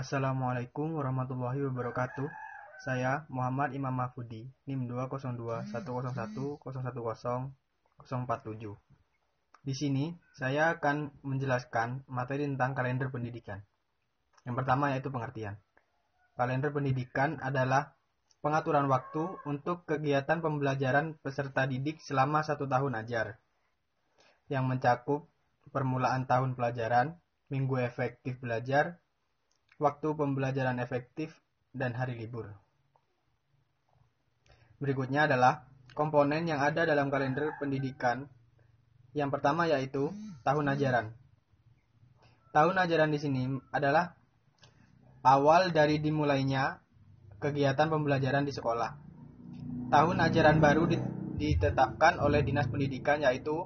Assalamualaikum warahmatullahi wabarakatuh. Saya Muhammad Imam Mahfudi, NIM 20210101047. Di sini saya akan menjelaskan materi tentang kalender pendidikan. Yang pertama yaitu pengertian. Kalender pendidikan adalah pengaturan waktu untuk kegiatan pembelajaran peserta didik selama 1 tahun ajar, yang mencakup permulaan tahun pelajaran, minggu efektif belajar, waktu pembelajaran efektif, dan hari libur. Berikutnya adalah komponen yang ada dalam kalender pendidikan. Yang pertama yaitu tahun ajaran. Tahun ajaran di sini adalah awal dari dimulainya kegiatan pembelajaran di sekolah. Tahun ajaran baru ditetapkan oleh Dinas Pendidikan yaitu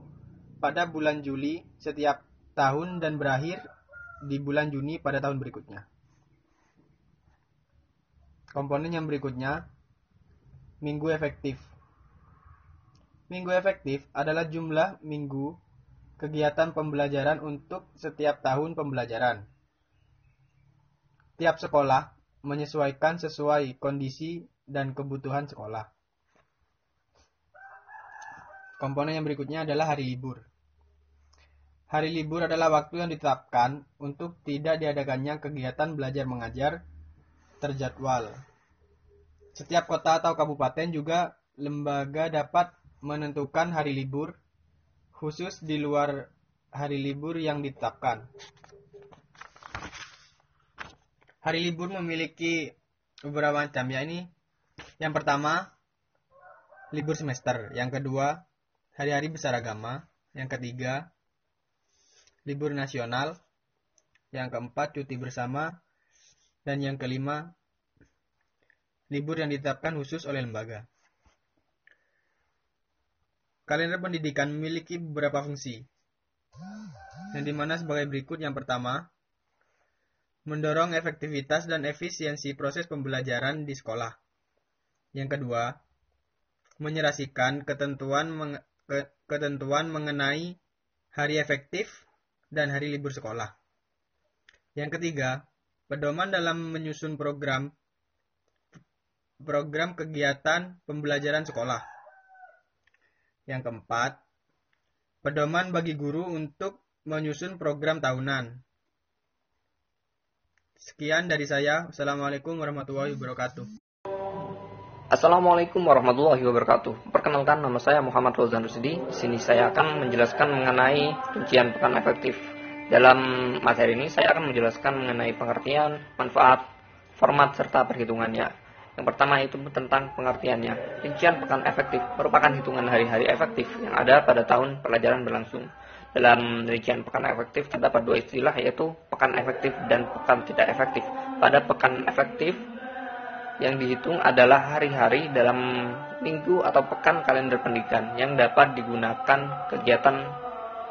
pada bulan Juli setiap tahun dan berakhir di bulan Juni pada tahun berikutnya. Komponen yang berikutnya, minggu efektif. Minggu efektif adalah jumlah minggu kegiatan pembelajaran untuk setiap tahun pembelajaran. Tiap sekolah menyesuaikan sesuai kondisi dan kebutuhan sekolah. Komponen yang berikutnya adalah hari libur. Hari libur adalah waktu yang ditetapkan untuk tidak diadakannya kegiatan belajar mengajar terjadwal. Setiap kota atau kabupaten juga lembaga dapat menentukan hari libur khusus di luar hari libur yang ditetapkan. Hari libur memiliki beberapa macam, yakni yang pertama libur semester, yang kedua hari-hari besar agama, yang ketiga libur nasional, yang keempat cuti bersama, dan yang kelima libur yang ditetapkan khusus oleh lembaga. Kalender pendidikan memiliki beberapa fungsi, yang dimana sebagai berikut. Yang pertama, mendorong efektivitas dan efisiensi proses pembelajaran di sekolah. Yang kedua, menyerasikan ketentuan mengenai hari efektif dan hari libur sekolah. Yang ketiga, pedoman dalam menyusun program kegiatan pembelajaran sekolah. Yang keempat, pedoman bagi guru untuk menyusun program tahunan. Sekian dari saya. Wassalamualaikum warahmatullahi wabarakatuh. Assalamualaikum warahmatullahi wabarakatuh. Perkenalkan, nama saya Muhammad Fauzan Rusdi. Di sini saya akan menjelaskan mengenai rincian pekan efektif. Dalam materi ini saya akan menjelaskan mengenai pengertian, manfaat, format serta perhitungannya. Yang pertama itu tentang pengertiannya. Rincian pekan efektif merupakan hitungan hari-hari efektif yang ada pada tahun pelajaran berlangsung. Dalam rincian pekan efektif terdapat dua istilah, yaitu pekan efektif dan pekan tidak efektif. Pada pekan efektif yang dihitung adalah hari-hari dalam minggu atau pekan kalender pendidikan yang dapat digunakan kegiatan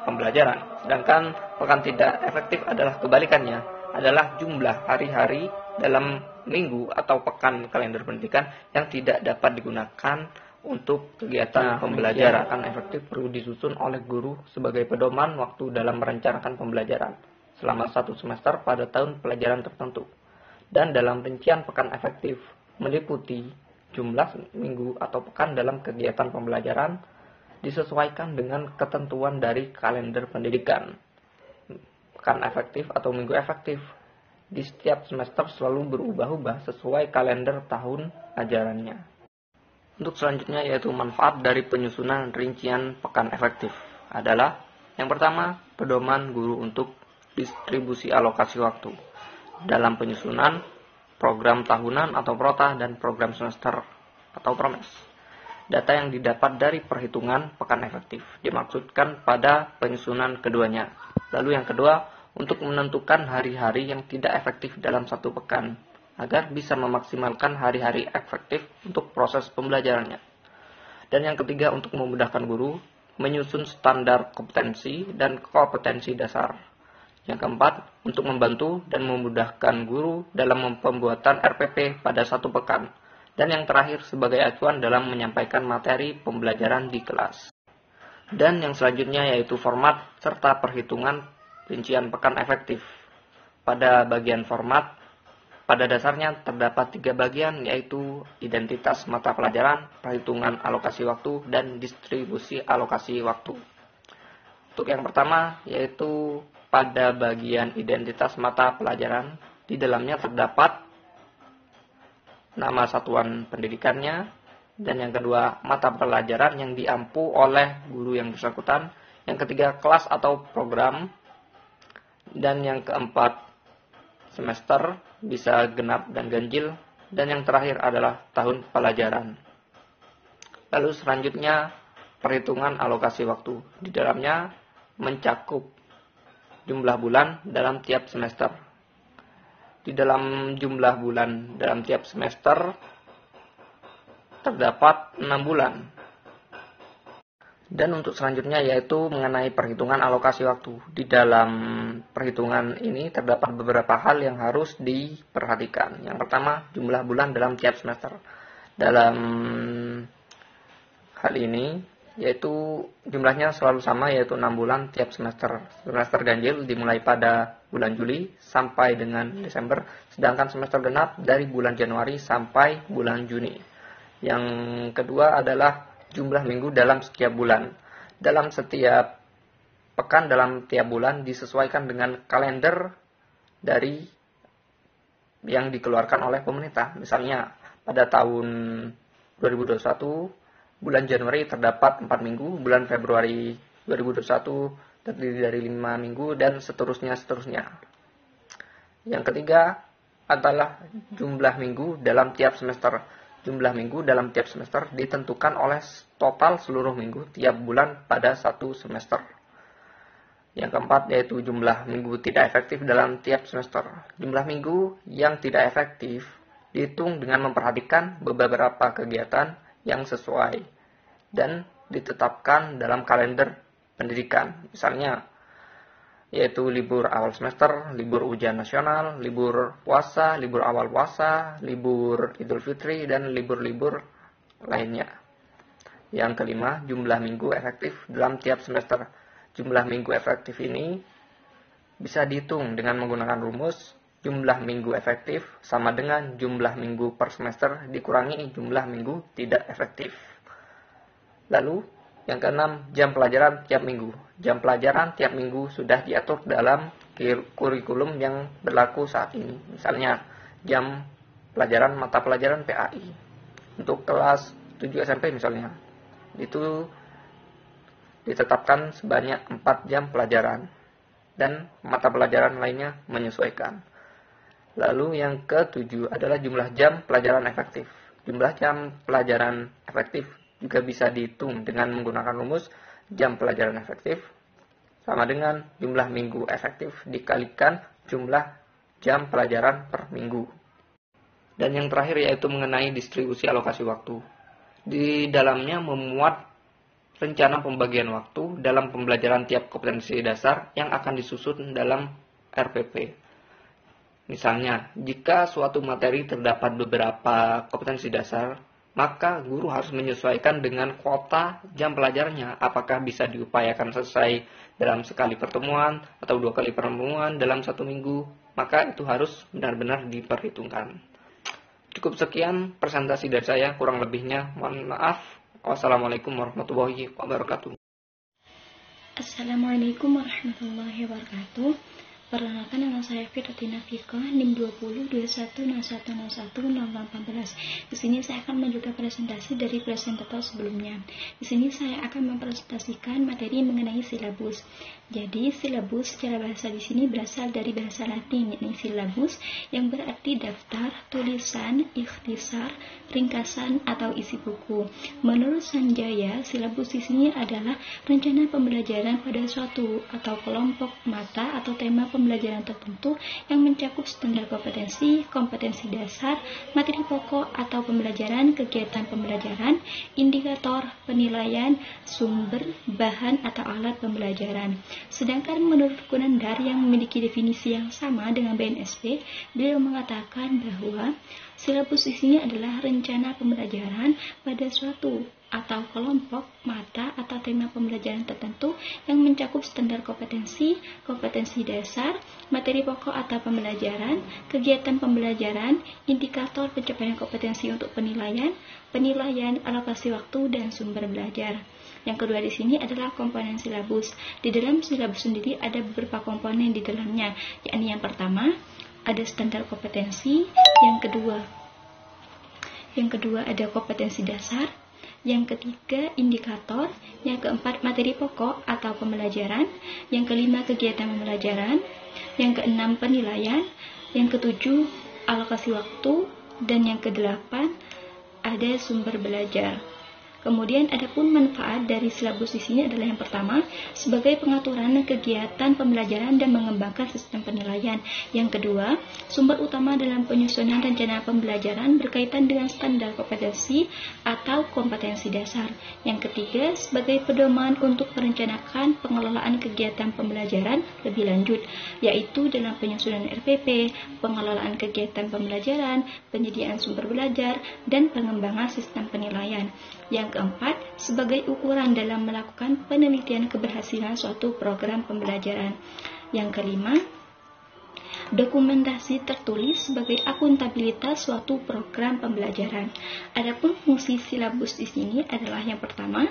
pembelajaran. Sedangkan pekan tidak efektif adalah kebalikannya, adalah jumlah hari-hari dalam minggu atau pekan kalender pendidikan yang tidak dapat digunakan untuk kegiatan pembelajaran. Pekan efektif perlu disusun oleh guru sebagai pedoman waktu dalam merencanakan pembelajaran selama 1 semester pada tahun pelajaran tertentu. Dan dalam rincian pekan efektif meliputi jumlah minggu atau pekan dalam kegiatan pembelajaran disesuaikan dengan ketentuan dari kalender pendidikan. Pekan efektif atau minggu efektif di setiap semester selalu berubah-ubah sesuai kalender tahun ajarannya. Untuk selanjutnya yaitu manfaat dari penyusunan rincian pekan efektif adalah yang pertama, pedoman guru untuk distribusi alokasi waktu dalam penyusunan program tahunan atau prota dan program semester atau promes. Data yang didapat dari perhitungan pekan efektif dimaksudkan pada penyusunan keduanya. Lalu yang kedua, untuk menentukan hari-hari yang tidak efektif dalam satu pekan agar bisa memaksimalkan hari-hari efektif untuk proses pembelajarannya. Dan yang ketiga, untuk memudahkan guru menyusun standar kompetensi dan kompetensi dasar. Yang keempat, untuk membantu dan memudahkan guru dalam pembuatan RPP pada satu pekan. Dan yang terakhir, sebagai acuan dalam menyampaikan materi pembelajaran di kelas. Dan yang selanjutnya yaitu format serta perhitungan rincian pekan efektif. Pada bagian format, pada dasarnya terdapat 3 bagian, yaitu identitas mata pelajaran, perhitungan alokasi waktu, dan distribusi alokasi waktu. Untuk yang pertama, yaitu pada bagian identitas mata pelajaran, di dalamnya terdapat nama satuan pendidikannya, dan yang kedua, mata pelajaran yang diampu oleh guru yang bersangkutan, yang ketiga, kelas atau program, dan yang keempat, semester, bisa genap dan ganjil, dan yang terakhir adalah tahun pelajaran. Lalu selanjutnya, perhitungan alokasi waktu. Di dalamnya mencakup jumlah bulan dalam tiap semester. Di dalam jumlah bulan dalam tiap semester terdapat 6 bulan. Dan untuk selanjutnya yaitu mengenai perhitungan alokasi waktu. Di dalam perhitungan ini terdapat beberapa hal yang harus diperhatikan. Yang pertama, jumlah bulan dalam tiap semester. Dalam hal ini yaitu jumlahnya selalu sama, yaitu 6 bulan tiap semester. Semester ganjil dimulai pada bulan Juli sampai dengan Desember, sedangkan semester genap dari bulan Januari sampai bulan Juni. Yang kedua adalah jumlah minggu dalam setiap bulan. Dalam setiap pekan dalam tiap bulan disesuaikan dengan kalender dari yang dikeluarkan oleh pemerintah. Misalnya pada tahun 2021 bulan Januari terdapat 4 minggu, bulan Februari 2021 terdiri dari 5 minggu, dan seterusnya. Yang ketiga adalah jumlah minggu dalam tiap semester. Jumlah minggu dalam tiap semester ditentukan oleh total seluruh minggu tiap bulan pada satu semester. Yang keempat yaitu jumlah minggu tidak efektif dalam tiap semester. Jumlah minggu yang tidak efektif dihitung dengan memperhatikan beberapa kegiatan yang sesuai dan ditetapkan dalam kalender pendidikan. Misalnya yaitu libur awal semester, libur ujian nasional, libur puasa, libur awal puasa, libur Idul Fitri, dan libur-libur lainnya. Yang kelima, jumlah minggu efektif dalam tiap semester. Jumlah minggu efektif ini bisa dihitung dengan menggunakan rumus jumlah minggu efektif sama dengan jumlah minggu per semester dikurangi jumlah minggu tidak efektif. Lalu, yang keenam, jam pelajaran tiap minggu. Jam pelajaran tiap minggu sudah diatur dalam kurikulum yang berlaku saat ini. Misalnya, jam pelajaran mata pelajaran PAI. Untuk kelas 7 SMP misalnya, itu ditetapkan sebanyak 4 jam pelajaran. Dan mata pelajaran lainnya menyesuaikan. Lalu yang ke-7 adalah jumlah jam pelajaran efektif. Jumlah jam pelajaran efektif juga bisa dihitung dengan menggunakan rumus jam pelajaran efektif sama dengan jumlah minggu efektif dikalikan jumlah jam pelajaran per minggu. Dan yang terakhir yaitu mengenai distribusi alokasi waktu. Di dalamnya memuat rencana pembagian waktu dalam pembelajaran tiap kompetensi dasar yang akan disusun dalam RPP. Misalnya, jika suatu materi terdapat beberapa kompetensi dasar, maka guru harus menyesuaikan dengan kuota jam pelajarannya. Apakah bisa diupayakan selesai dalam sekali pertemuan atau 2 kali pertemuan dalam 1 minggu, maka itu harus benar-benar diperhitungkan. Cukup sekian presentasi dari saya, kurang lebihnya mohon maaf. Wassalamualaikum warahmatullahi wabarakatuh. Assalamualaikum warahmatullahi wabarakatuh. Perkenalkan, nama saya Firdatina Fikoh, NIM 202121010814. Di sini saya akan menunjukkan presentasi dari presentator sebelumnya. Di sini saya akan mempresentasikan materi mengenai silabus. Jadi, silabus secara bahasa di sini berasal dari bahasa Latin, yakni silabus, yang berarti daftar, tulisan, ikhtisar, ringkasan, atau isi buku. Menurut Sanjaya, silabus di sini adalah rencana pembelajaran pada suatu atau kelompok mata atau tema pembelajaran tertentu yang mencakup standar kompetensi, kompetensi dasar, materi pokok atau pembelajaran, kegiatan pembelajaran, indikator, penilaian, sumber, bahan atau alat pembelajaran. Sedangkan menurut Kunandar yang memiliki definisi yang sama dengan BNSP, beliau mengatakan bahwa silabus di sini adalah rencana pembelajaran pada suatu atau kelompok, mata, atau tema pembelajaran tertentu yang mencakup standar kompetensi, kompetensi dasar, materi pokok atau pembelajaran, kegiatan pembelajaran, indikator pencapaian kompetensi untuk penilaian, alokasi waktu, dan sumber belajar. Yang kedua di sini adalah komponen silabus. Di dalam silabus sendiri ada beberapa komponen di dalamnya, yakni yang pertama ada standar kompetensi, yang kedua ada kompetensi dasar, yang ketiga indikator, yang keempat materi pokok atau pembelajaran, yang kelima kegiatan pembelajaran, yang keenam penilaian, yang ketujuh alokasi waktu, dan yang kedelapan ada sumber belajar. Kemudian adapun manfaat dari silabus di sini adalah yang pertama, sebagai pengaturan kegiatan pembelajaran dan mengembangkan sistem penilaian. Yang kedua, sumber utama dalam penyusunan rencana pembelajaran berkaitan dengan standar kompetensi atau kompetensi dasar. Yang ketiga, sebagai pedoman untuk merencanakan pengelolaan kegiatan pembelajaran lebih lanjut, yaitu dalam penyusunan RPP, pengelolaan kegiatan pembelajaran, penyediaan sumber belajar, dan pengembangan sistem penilaian. Yang keempat, sebagai ukuran dalam melakukan penelitian keberhasilan suatu program pembelajaran. Yang kelima, dokumentasi tertulis sebagai akuntabilitas suatu program pembelajaran. Adapun fungsi silabus di sini adalah yang pertama,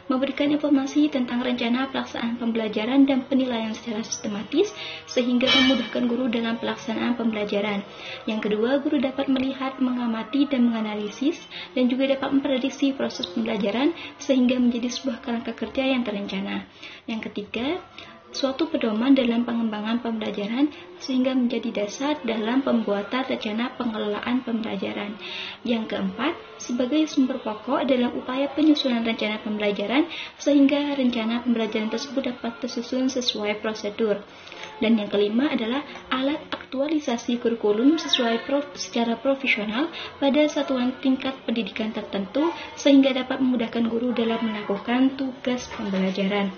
memberikan informasi tentang rencana pelaksanaan pembelajaran dan penilaian secara sistematis sehingga memudahkan guru dalam pelaksanaan pembelajaran. Yang kedua, guru dapat melihat, mengamati, dan menganalisis, dan juga dapat memprediksi proses pembelajaran sehingga menjadi sebuah kerangka kerja yang terencana. Yang ketiga, suatu pedoman dalam pengembangan pembelajaran sehingga menjadi dasar dalam pembuatan rencana pengelolaan pembelajaran. Yang keempat, sebagai sumber pokok dalam upaya penyusunan rencana pembelajaran sehingga rencana pembelajaran tersebut dapat tersusun sesuai prosedur. Dan yang kelima adalah alat aktualisasi kurikulum secara profesional pada satuan tingkat pendidikan tertentu sehingga dapat memudahkan guru dalam melakukan tugas pembelajaran.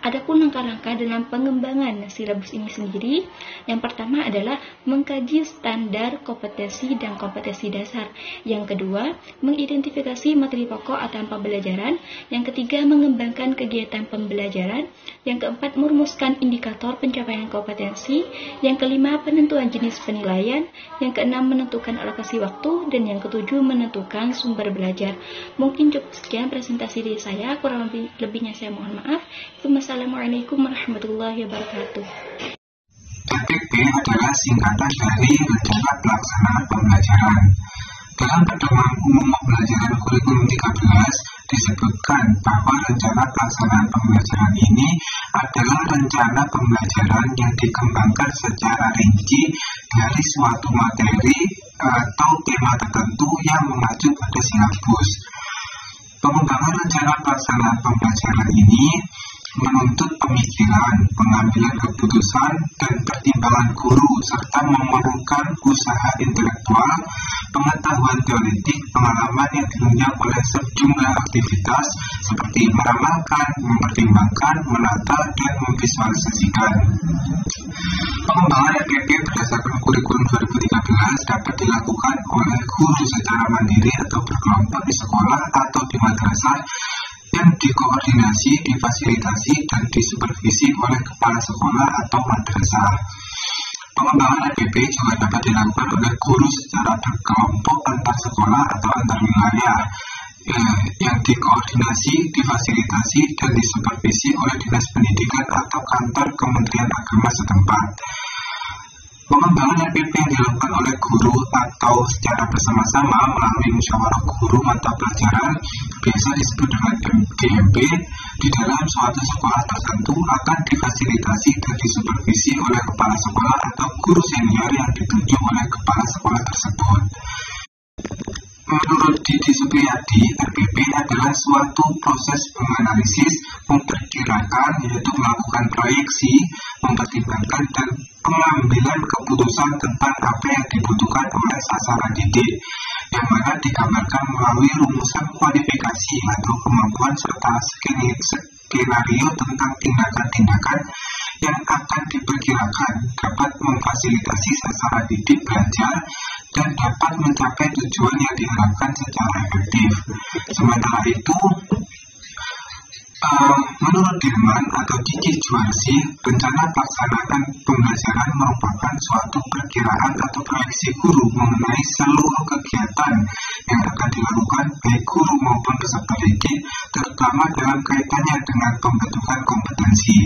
Adapun langkah-langkah dalam pengembangan silabus ini sendiri, yang pertama adalah mengkaji standar kompetensi dan kompetensi dasar. Yang kedua, mengidentifikasi materi pokok atau pembelajaran. Yang ketiga, mengembangkan kegiatan pembelajaran. Yang keempat, merumuskan indikator pencapaian kompetensi. Yang kelima, penentuan jenis penilaian. Yang keenam, menentukan alokasi waktu. Dan yang ketujuh, menentukan sumber belajar. Mungkin cukup sekian presentasi dari saya, kurang lebihnya saya mohon maaf. Assalamualaikum warahmatullahi wabarakatuh. RPP adalah singkatan dari Rencana Pelaksanaan Pembelajaran. Dalam Pedoman Umum Pembelajaran Kurikulum 13 disebutkan bahwa rencana pelaksanaan pembelajaran ini adalah rencana pembelajaran yang dikembangkan secara rinci dari suatu materi atau tema tertentu yang mengacu pada silabus. Pengembangan rencana pelaksanaan pembelajaran ini menuntut pemikiran, pengambilan keputusan, dan pertimbangan guru, serta memerlukan usaha intelektual, pengetahuan teoretik, pengalaman yang ditunjang oleh sejumlah aktivitas seperti meramalkan, mempertimbangkan, menata, dan memvisualisasikan. Pengembangan RPP berdasarkan kurikulum 2013 dapat dilakukan oleh guru secara mandiri atau berkelompok di sekolah atau di madrasah yang dikoordinasi, difasilitasi, dan disupervisi oleh kepala sekolah atau madrasah. Pengembangan RPP juga dapat dilakukan oleh guru secara berkelompok antar sekolah atau antar wilayah yang dikoordinasi, difasilitasi, dan disupervisi oleh Dinas Pendidikan atau kantor Kementerian Agama setempat. Pengembangan RPP yang dilakukan oleh guru atau secara bersama-sama melalui musyawarah guru mata pelajaran biasa disebut dengan GMP di dalam suatu sekolah tertentu akan difasilitasi dan disupervisi oleh kepala sekolah atau guru senior yang ditunjuk oleh kepala sekolah tersebut. Menurut Didi Supriyadi, RPP adalah suatu proses menganalisis, memperkirakan, yaitu melakukan proyeksi, mempertimbangkan, dan pengambilan keputusan tentang apa yang dibutuhkan oleh sasaran didik, yang mana digambarkan melalui rumusan kualifikasi atau kemampuan serta skenario tentang tindakan-tindakan yang akan diperkirakan dapat memfasilitasi sasaran didik belajar dan dapat mencapai tujuan yang diharapkan secara efektif. Sementara itu, menurut Dirman atau Cici Juarsi, rencana pelaksanaan pembelajaran merupakan suatu perkiraan atau proyeksi guru mengenai seluruh kegiatan yang akan dilakukan baik guru maupun peserta didik, terutama dalam kaitannya dengan pembentukan kompetensi.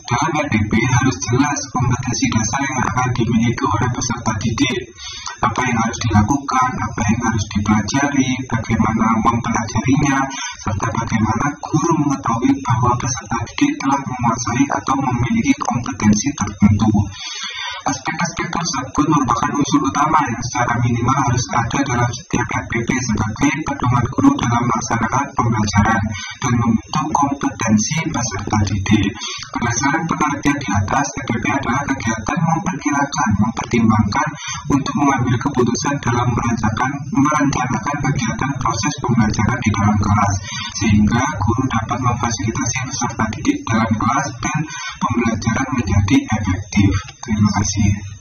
Dalam RDP harus jelas kompetensi dasar yang akan dimiliki oleh peserta didik, apa yang harus dilakukan, apa yang harus dipelajari, bagaimana mempelajarinya, serta bagaimana guru mengetahui bahwa peserta didik telah menguasai atau memiliki kompetensi tertentu. Aspek-aspek tersebut merupakan unsur utama yang secara minimal harus ada dalam setiap RDP sebagai pedoman guru dalam melaksanakan pembelajaran dan membentuk kompetensi peserta didik. Berdasarkan pengertian di atas, RDP adalah kegiatan memperkirakan, mempertimbangkan untuk mengambil keputusan dalam merencanakan kegiatan proses pembelajaran di dalam kelas, sehingga guru dapat memfasilitasi peserta didik dalam kelas dan pembelajaran menjadi efektif. Terima kasih.